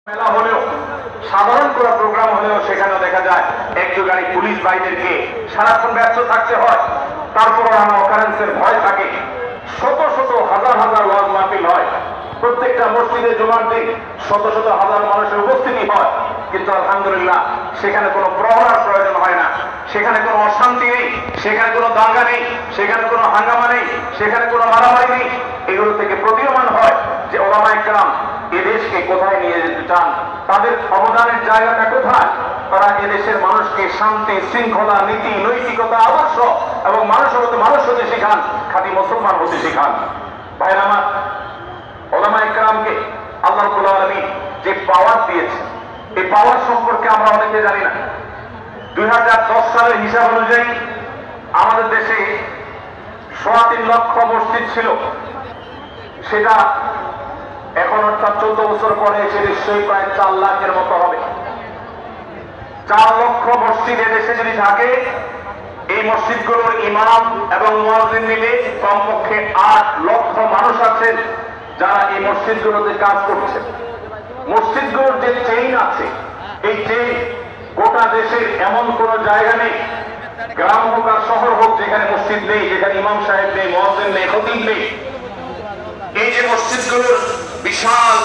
মেলা হলেও সাধারণ কোনো প্রোগ্রাম হলেও সেখানে দেখা যায় একটু গাড়ি পুলিশ ভাইদেরকে সারাক্ষণ ব্যস্ত থাকতে হয়। তারপর আমার অকারেন্সের ভয় থাকে। শত শত হাজার হাজার ওয়াজ মাহফিল হয়, প্রত্যেকটা মসজিদে জুমার দিন শত শত হাজার মানুষের উপস্থিতি হয়, কিন্তু আলহামদুলিল্লাহ সেখানে কোনো প্রহরার প্রয়োজন হয় না, সেখানে কোনো অশান্তি নেই, সেখানে কোনো দাঙ্গা নেই, সেখানে কোনো হাঙ্গামা নেই, সেখানে কোনো মারামারি নেই। এগুলো থেকে প্রতীয়মান হয় যে ওলামায়ে কেরাম এদেশকে কোথায় নিয়ে যেতে চান, তাদের অবদানের জায়গাটা কোথায়। তারা এদেশের মানুষকে শান্তি, শৃঙ্খলা, নীতি, নৈতিকতা, আদর্শ এবং মানুষ হতে শেখান, খাঁটি মুসলমান হতে শেখান। ভাইরা আমার, ওলামায়ে কেরামকে আল্লাহ রাব্বুল আলামিন যে পাওয়ার দিয়েছে, এই পাওয়ার সম্পর্কে আমরা অনেকে জানি না। 2010 সালের হিসাব অনুযায়ী আমাদের দেশে 3.25 লক্ষ মসজিদ ছিল। সেটা এখন অর্থাৎ 14 বছর পরে এসে নিশ্চয়ই প্রায় 4 লাখের মতো হবে। 4 লক্ষ মসজিদ এদেশে যদি থাকে, এই মসজিদগুলোর ইমাম এবং মুয়াজ্জিন মিলে কমপক্ষে 8 লক্ষ মানুষ আছেন যারা এই মসজিদগুলোতে কাজ করছে। মসজিদগুলোর যে চেইন আছে, এই চেইন গোটা দেশের এমন কোন জায়গা নেই, গ্রাম হোক আর শহর হোক, যেখানে মসজিদ নেই, যেখানে ইমাম সাহেব নেই, মুয়াজ্জিন নেই, খতিব নেই। এই যে মসজিদগুলোর বিশাল